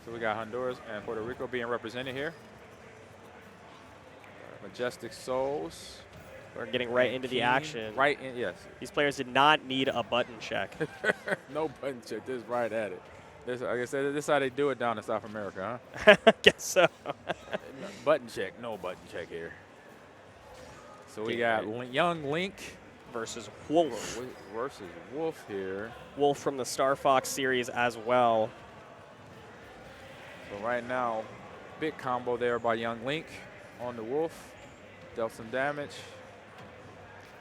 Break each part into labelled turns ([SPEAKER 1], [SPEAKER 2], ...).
[SPEAKER 1] So we got Honduras and Puerto Rico being represented here. Majestic Souls.
[SPEAKER 2] We're getting right into the action.
[SPEAKER 1] Right in, yes.
[SPEAKER 2] These players did not need a button check.
[SPEAKER 1] No button check. This is right at it. This, like I said, this is how they do it down in South America, huh?
[SPEAKER 2] Guess so.
[SPEAKER 1] Button check. No button check here. So we got Young Link
[SPEAKER 2] versus Wolf.
[SPEAKER 1] Versus Wolf here.
[SPEAKER 2] Wolf from the Star Fox series as well.
[SPEAKER 1] So right now, big combo there by Young Link on the Wolf. Dealt some damage.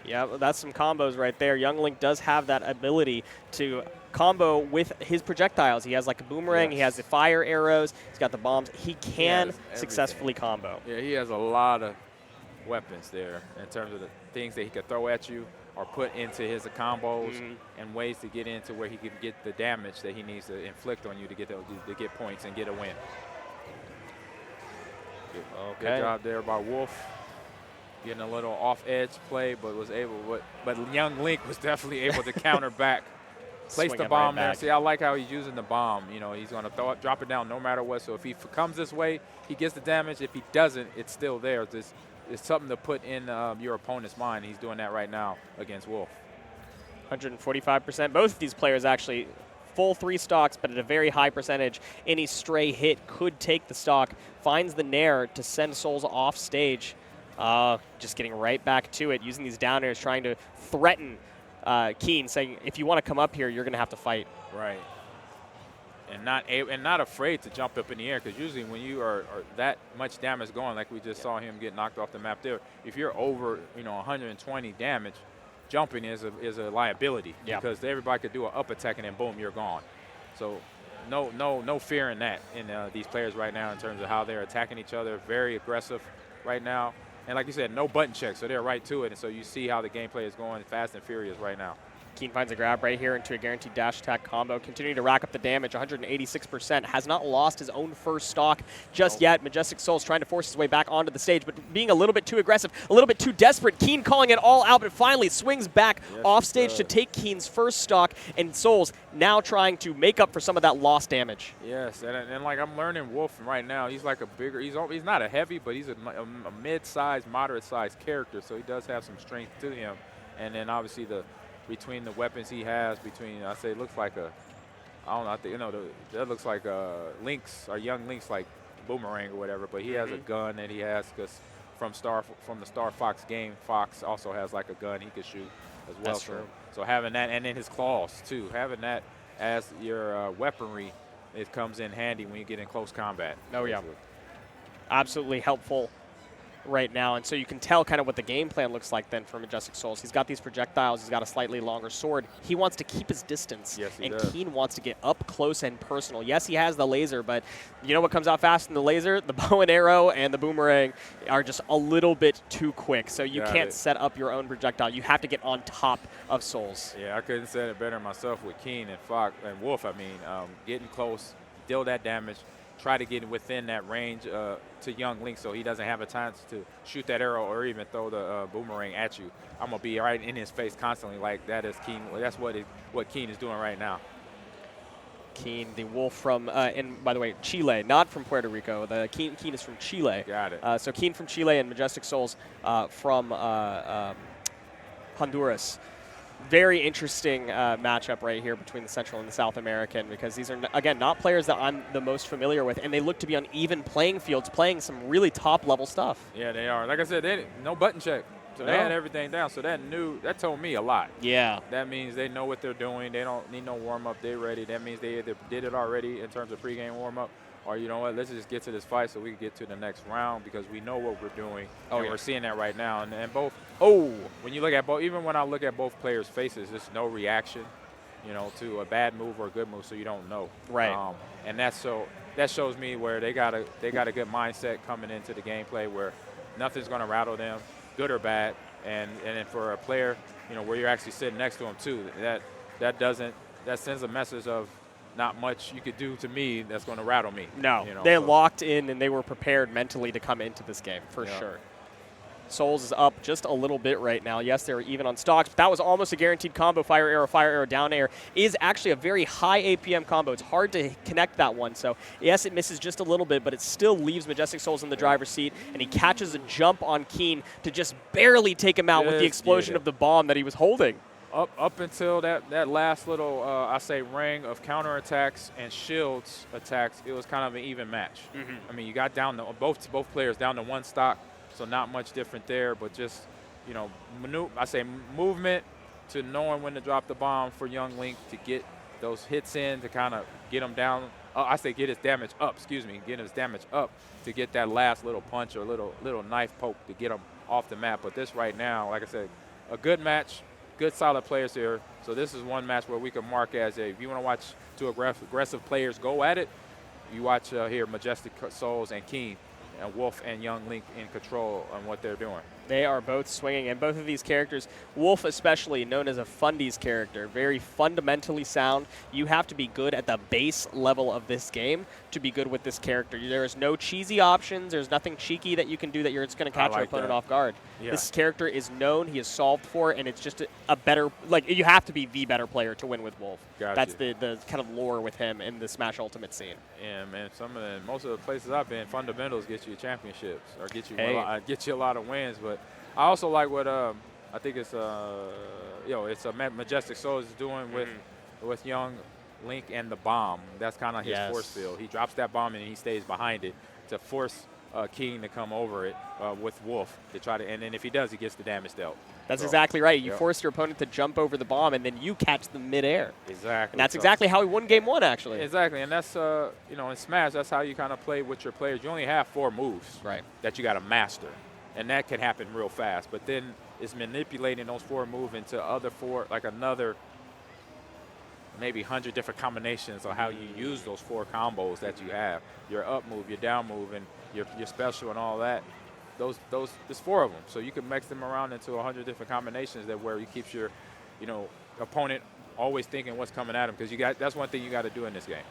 [SPEAKER 2] Yeah, that's some combos right there. Young Link does have that ability to combo with his projectiles. He has like a boomerang. Yes. He has the fire arrows. He's got the bombs. He can successfully combo.
[SPEAKER 1] Yeah, he has a lot of weapons there in terms of the things that he could throw at you or put into his combos and ways to get into where he can get the damage that he needs to inflict on you to get points and get a win. Good job there by Wolf. Getting a little off-edge play, but was able. But Young Link was definitely able to counter back. Place the bomb there. See, I like how he's using the bomb. You know, he's going to drop it down no matter what. So if he comes this way, he gets the damage. If he doesn't, it's still there. It's something to put in your opponent's mind. He's doing that right now against Wolf.
[SPEAKER 2] 145%. Both of these players actually full 3 stocks, but at a very high percentage. Any stray hit could take the stock. Finds the nair to send Souls off stage. Just getting right back to it, using these down airs, trying to threaten Keen, saying, if you want to come up here, you're going to have to fight.
[SPEAKER 1] Right. And not afraid to jump up in the air, because usually when you are that much damage going, like we just saw him get knocked off the map there, if you're over 120 damage, jumping is a liability because everybody could do an up attack and then boom, you're gone. So no fear in that in these players right now in terms of how they're attacking each other. Very aggressive right now. And like you said, no button check, so they're right to it. And so you see how the gameplay is going fast and furious right now.
[SPEAKER 2] Keen finds a grab right here into a guaranteed dash attack combo. Continuing to rack up the damage, 186%. Has not lost his own first stock just yet. Majestic Souls trying to force his way back onto the stage, but being a little bit too aggressive, a little bit too desperate. Keen calling it all out, but finally swings back off stage to take Keen's first stock, and Souls now trying to make up for some of that lost damage.
[SPEAKER 1] Yes, and like I'm learning Wolf right now. He's like a bigger, he's not a heavy, but he's a mid-sized, moderate-sized character, so he does have some strength to him. And then obviously between the weapons he has, I say it looks like that looks like Lynx or Young Lynx, like Boomerang or whatever, but he has a gun that he has because from the Star Fox game, Fox also has like a gun he could shoot as well.
[SPEAKER 2] That's true.
[SPEAKER 1] So having that, and then his claws too, having that as your weaponry, it comes in handy when you get in close combat.
[SPEAKER 2] Oh yeah, absolutely helpful right now, and so you can tell kind of what the game plan looks like then for Majestic Souls. He's got these projectiles, he's got a slightly longer sword. He wants to keep his distance, and Keen wants to get up close and personal. Yes, he has the laser, but you know what comes out fast in the laser? The bow and arrow and the boomerang are just a little bit too quick, so you can't set up your own projectile. You have to get on top of Souls.
[SPEAKER 1] Yeah, I couldn't have said it better myself with Keen and Fox and Wolf. I mean, getting close, deal that damage, try to get within that range to Young Link so he doesn't have a chance to shoot that arrow or even throw the boomerang at you. I'm going to be right in his face constantly like that is Keen. That's what Keen is doing right now.
[SPEAKER 2] Keen, the Wolf from, and by the way, Chile, not from Puerto Rico. The Keen is from Chile.
[SPEAKER 1] Got it.
[SPEAKER 2] So Keen from Chile and Majestic Souls from Honduras. Very interesting matchup right here between the Central and the South American, because these are, again, not players that I'm the most familiar with, and they look to be on even playing fields, playing some really top-level stuff.
[SPEAKER 1] Yeah, they are. Like I said, no button check. So they had everything down. So that told me a lot.
[SPEAKER 2] Yeah.
[SPEAKER 1] That means they know what they're doing. They don't need no warm-up. They're ready. That means they either did it already in terms of pregame warm-up, or you know what, let's just get to this fight so we can get to the next round because we know what we're doing. And we're seeing that right now. And both, when you look at both, even when I look at both players' faces, there's no reaction, to a bad move or a good move, so you don't know.
[SPEAKER 2] Right.
[SPEAKER 1] And that shows me where they got a good mindset coming into the gameplay where nothing's going to rattle them, good or bad. And then for a player, where you're actually sitting next to them too, that sends a message of not much you could do to me that's going to rattle me.
[SPEAKER 2] No, they locked in and they were prepared mentally to come into this game for sure. Souls is up just a little bit right now. Yes, they're even on stocks, but that was almost a guaranteed combo. Fire arrow, down air is actually a very high APM combo. It's hard to connect that one. So, yes, it misses just a little bit, but it still leaves Majestic Souls in the driver's seat, and he catches a jump on Keen to just barely take him out with the explosion of the bomb that he was holding.
[SPEAKER 1] Up until that last little, I say, ring of counterattacks and shields attacks, it was kind of an even match. I mean, you got down to both players down to one stock. So not much different there, but just, you know, movement to knowing when to drop the bomb for Young Link to get those hits in to kind of get him down. Get his damage up, get his damage up to get that last little punch or little knife poke to get him off the map. But this right now, like I said, a good match, good solid players here. So this is one match where we can mark as if you want to watch two aggressive players go at it, you watch here Majestic Souls and Keen. And Wolf and Young Link in control on what they're doing.
[SPEAKER 2] They are both swinging, and both of these characters, Wolf especially, known as a fundies character, very fundamentally sound. You have to be good at the base level of this game to be good with this character. There is no cheesy options. There's nothing cheeky that you can do that you're just going to catch your opponent off guard. Yeah. This character is known, he is solved for, and it's just a better, like, you have to be the better player to win with Wolf.
[SPEAKER 1] Gotcha.
[SPEAKER 2] That's the kind of lore with him in the Smash Ultimate scene.
[SPEAKER 1] Yeah, man, most of the places I've been, fundamentals get you championships or get you a lot of wins, but I also like what I think it's Majestic Souls is doing with Young Link and the bomb. That's kind of his force field. He drops that bomb and he stays behind it to force King to come over it with Wolf to try to, and then if he does, he gets the damage dealt.
[SPEAKER 2] That's exactly right. You force your opponent to jump over the bomb, and then you catch them midair.
[SPEAKER 1] Exactly.
[SPEAKER 2] And that's exactly how he won Game 1, actually.
[SPEAKER 1] Exactly, and that's in Smash, that's how you kind of play with your players. You only have 4 moves that you got to master. And that can happen real fast. But then it's manipulating those 4 moves into other 4, like another maybe 100 different combinations on how you use those 4 combos that you have. Your up move, your down move, and your special and all that. There's 4 of them. So you can mix them around into 100 different combinations that where you keep your, opponent always thinking what's coming at him, because that's one thing you got to do in this game.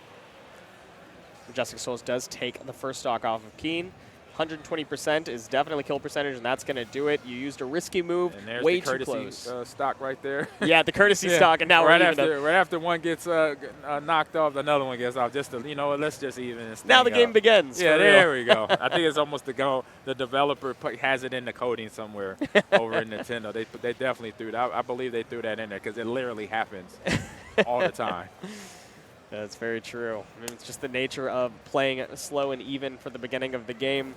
[SPEAKER 2] Majestic Souls does take the first stock off of Keen. 120% is definitely kill percentage, and that's going to do it. You used a risky move,
[SPEAKER 1] and there's
[SPEAKER 2] way
[SPEAKER 1] the
[SPEAKER 2] too close.
[SPEAKER 1] Stock right there.
[SPEAKER 2] Yeah, the courtesy stock, and now
[SPEAKER 1] right after one gets knocked off, another one gets off. Just to, let's just even.
[SPEAKER 2] Now the game begins.
[SPEAKER 1] Yeah, there we go. I think it's almost the developer has it in the coding somewhere over in Nintendo. They definitely threw that. I believe they threw that in there because it literally happens all the time.
[SPEAKER 2] That's very true. I mean, it's just the nature of playing slow and even for the beginning of the game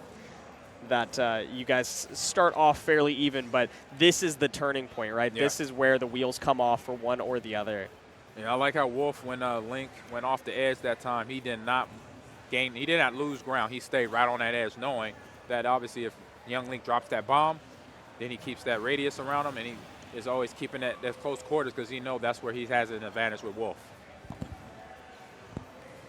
[SPEAKER 2] that you guys start off fairly even, but this is the turning point, right? Yeah. This is where the wheels come off for one or the other.
[SPEAKER 1] Yeah, I like how Wolf, when Link went off the edge that time, he did not lose ground. He stayed right on that edge, knowing that obviously if Young Link drops that bomb, then he keeps that radius around him, and he is always keeping that close quarters because he knows that's where he has an advantage with Wolf.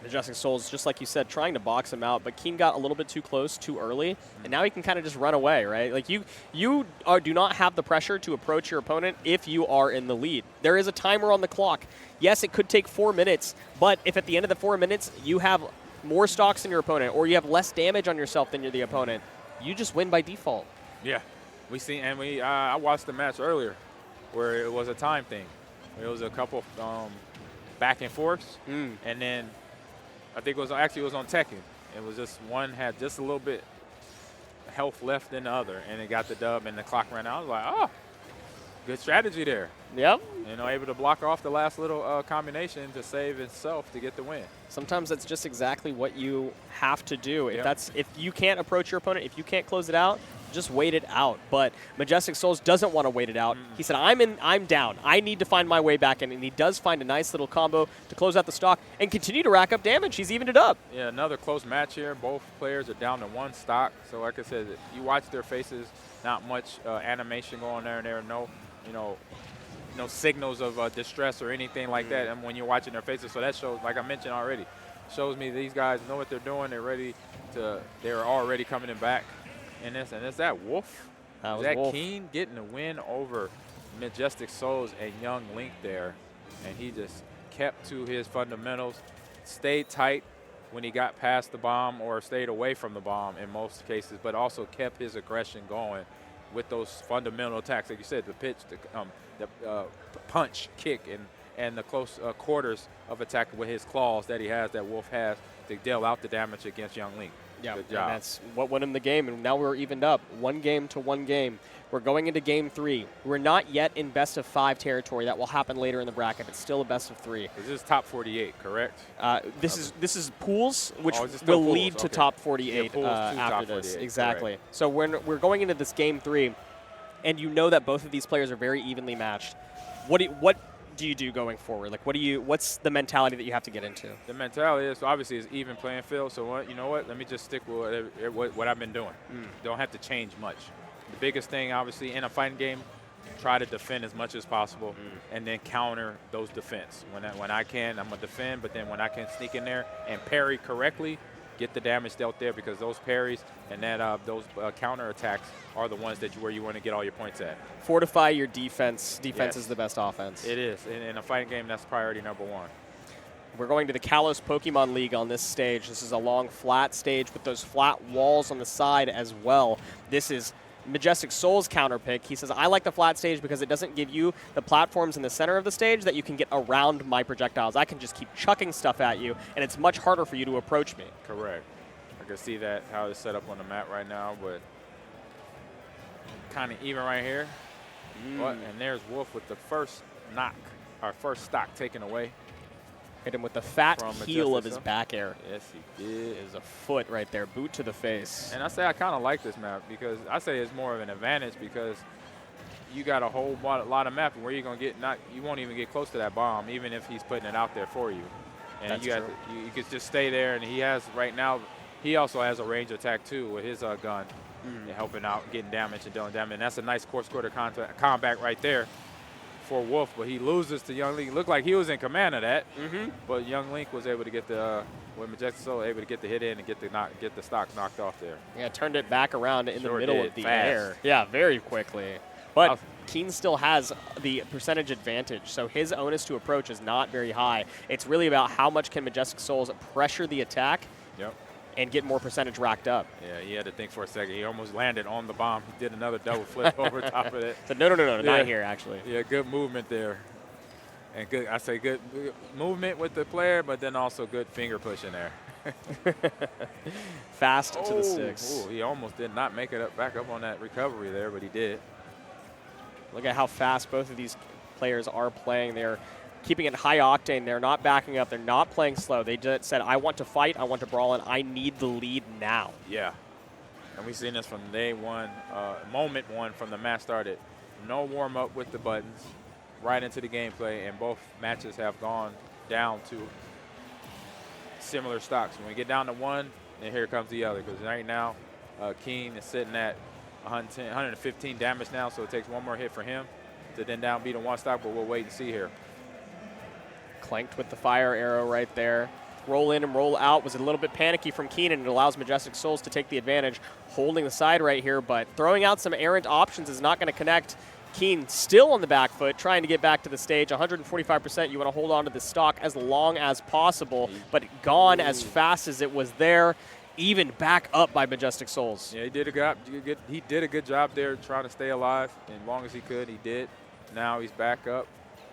[SPEAKER 2] Majestic Souls, just like you said, trying to box him out, but Keen got a little bit too close too early, and now he can kind of just run away, right? Like you do not have the pressure to approach your opponent if you are in the lead. There is a timer on the clock. Yes, it could take 4 minutes, but if at the end of the 4 minutes you have more stocks than your opponent or you have less damage on yourself than you're the opponent, you just win by default.
[SPEAKER 1] Yeah, I watched the match earlier where it was a time thing. It was a couple back and forths, and then I think it was on Tekken. It was just one had just a little bit health left than the other, and it got the dub, and the clock ran out. I was like, oh, good strategy there.
[SPEAKER 2] Yep.
[SPEAKER 1] Able to block off the last little combination to save itself to get the win.
[SPEAKER 2] Sometimes that's just exactly what you have to do. If you can't approach your opponent, if you can't close it out, just wait it out. But Majestic Souls doesn't want to wait it out. He said, I'm down. I need to find my way back in. And he does find a nice little combo to close out the stock and continue to rack up damage. He's evened it up.
[SPEAKER 1] Yeah, another close match here. Both players are down to 1 stock. So like I said, you watch their faces, not much animation going there. And there are no signals of distress or anything like that. And when you're watching their faces, so that shows, like I mentioned already, shows me these guys know what they're doing. They're already coming in back. And is that Wolf?
[SPEAKER 2] That was Wolf.
[SPEAKER 1] Keen getting the win over Majestic Souls and Young Link there. And he just kept to his fundamentals, stayed tight when he got past the bomb or stayed away from the bomb in most cases, but also kept his aggression going with those fundamental attacks, like you said, the pitch, the punch, kick, and the close quarters of attack with his claws that he has, that Wolf has, to deal out the damage against Young Link.
[SPEAKER 2] Yeah,
[SPEAKER 1] good job.
[SPEAKER 2] And that's what won him the game, and now we're evened up. 1 game to 1 game. We're going into game 3. We're not yet in best of 5 territory. That will happen later in the bracket. It's still a best of 3.
[SPEAKER 1] This is top 48, correct?
[SPEAKER 2] This is pools, which will
[SPEAKER 1] pools?
[SPEAKER 2] lead to top 48
[SPEAKER 1] pools
[SPEAKER 2] after
[SPEAKER 1] top
[SPEAKER 2] this.
[SPEAKER 1] 48,
[SPEAKER 2] Exactly.
[SPEAKER 1] correct.
[SPEAKER 2] So we're going into this game 3, and you know that both of these players are very evenly matched. What do you do going forward? Like, what's the mentality that you have to get into?
[SPEAKER 1] The mentality is obviously it's even playing field. So you know what? Let me just stick with what I've been doing. Don't have to change much. The biggest thing, obviously, in a fighting game, try to defend as much as possible, and then counter those defense. When I can, I'm gonna defend. But then when I can sneak in there and parry correctly, get the damage dealt there, because those parries and those counter attacks are the ones where you want to get all your points at.
[SPEAKER 2] Fortify your defense. Defense
[SPEAKER 1] Yes.
[SPEAKER 2] is the best offense.
[SPEAKER 1] It is. In a fighting game, that's priority number 1.
[SPEAKER 2] We're going to the Kalos Pokemon League on this stage. This is a long, flat stage with those flat walls on the side as well. This is Majestic Souls counter pick. He says, I like the flat stage because it doesn't give you the platforms in the center of the stage that you can get around my projectiles. I can just keep chucking stuff at you, and it's much harder for you to approach me.
[SPEAKER 1] Correct. I can see that, how it's set up on the map right now, but kind of even right here. And there's Wolf with the first knock, our first stock taken away.
[SPEAKER 2] Hit him with the fat
[SPEAKER 1] From
[SPEAKER 2] heel of
[SPEAKER 1] Majestic
[SPEAKER 2] his
[SPEAKER 1] Souls.
[SPEAKER 2] back air.
[SPEAKER 1] Yes, he did.
[SPEAKER 2] Is a foot right there, boot to the face.
[SPEAKER 1] And I say I kind of like this map, because I say it's more of an advantage, because you got a whole lot of map where you're going to get you won't even get close to that bomb, even if he's putting it out there for you. And
[SPEAKER 2] That's
[SPEAKER 1] you
[SPEAKER 2] true.
[SPEAKER 1] you could just stay there, and he has right now, he also has a range attack too with his gun, and helping out, getting damage and dealing damage. And that's a nice course quarter combat right there for Wolf, but he loses to Young Link. Looked like he was in command of that, but Young Link was able to get with Majestic Soul, able to get the hit in and get the stock knocked off there.
[SPEAKER 2] Yeah, turned it back around in the middle of the
[SPEAKER 1] fast.
[SPEAKER 2] air. Yeah, very quickly. But Keen still has the percentage advantage, so his onus to approach is not very high. It's really about how much can Majestic Souls pressure the attack and get more percentage racked up.
[SPEAKER 1] Yeah, he had to think for a second. He almost landed on the bomb. He did another double flip over top of it.
[SPEAKER 2] So no, not here, actually.
[SPEAKER 1] Yeah, good movement there. And good movement with the player, but then also good finger pushing there.
[SPEAKER 2] Fast to the sticks.
[SPEAKER 1] He almost did not make it back up on that recovery there, but he did.
[SPEAKER 2] Look at how fast both of these players are playing. They're keeping it high octane. They're not backing up. They're not playing slow. They just said, I want to fight. I want to brawl, and I need the lead now.
[SPEAKER 1] Yeah. And we've seen this from day one, moment 1 from the match started. No warm-up with the buttons, right into the gameplay, and both matches have gone down to similar stocks. When we get down to 1, then here comes the other, because right now, Keen is sitting at 115 damage now, so it takes 1 more hit for him to then downbeat a 1 stock, but we'll wait and see here.
[SPEAKER 2] Clanked with the fire arrow right there. Roll in and roll out was a little bit panicky from Keen, and it allows Majestic Souls to take the advantage, holding the side right here, but throwing out some errant options is not going to connect. Keen still on the back foot, trying to get back to the stage. 145%, you want to hold on to the stock as long as possible, but gone as fast as it was there. Even back up by Majestic Souls.
[SPEAKER 1] Yeah, he did a good job there trying to stay alive, and as long as he could, he did. Now he's back up.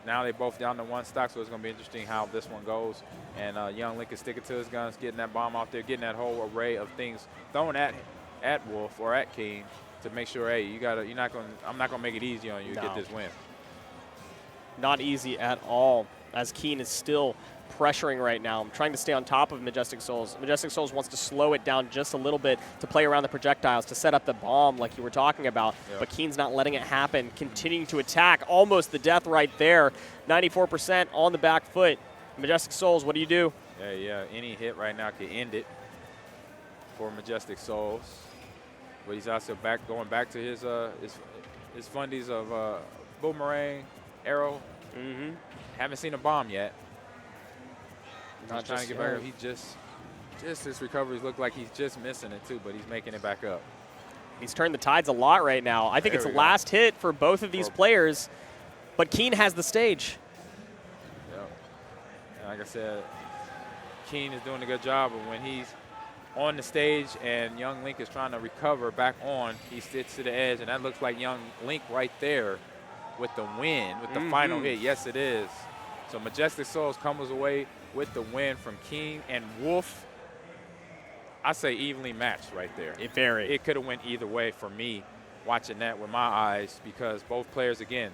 [SPEAKER 1] Now they both down to 1 stock, so it's going to be interesting how this one goes. And Young Link is sticking to his guns, getting that bomb out there, getting that whole array of things thrown at Wolf or at Keen to make sure, hey, I'm not going to make it easy on you to get this win.
[SPEAKER 2] Not easy at all, as Keen is still pressuring right now. I'm trying to stay on top of Majestic Souls. Majestic Souls wants to slow it down just a little bit to play around the projectiles, to set up the bomb like you were talking about. Yep. But Keen's not letting it happen, continuing to attack. Almost the death right there. 94% on the back foot. Majestic Souls, what do you do?
[SPEAKER 1] Yeah. Any hit right now could end it for Majestic Souls. But he's also going back to his fundies of boomerang, arrow. Haven't seen a bomb yet.
[SPEAKER 2] Not
[SPEAKER 1] trying to get back up. He just his recoveries look like he's just missing it too, but he's making it back up.
[SPEAKER 2] He's turned the tides a lot right now. I think it's a last hit for both of these players, but Keen has the stage.
[SPEAKER 1] Yep. And like I said, Keen is doing a good job, but when he's on the stage, and Young Link is trying to recover back on. He sits to the edge, and that looks like Young Link right there with the win, with the final hit. Yes, it is. So Majestic Souls comes away with the win from King and Wolf. I say evenly matched right there. It could have went either way for me watching that with my eyes, because both players, again,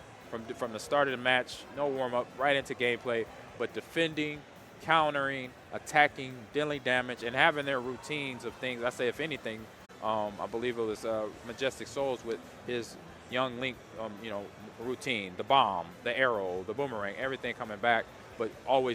[SPEAKER 1] from the start of the match, no warm-up, right into gameplay, but defending, countering, attacking, dealing damage, and having their routines of things. I say, if anything, I believe it was Majestic Souls with his Young Link, routine, the bomb, the arrow, the boomerang, everything coming back, but always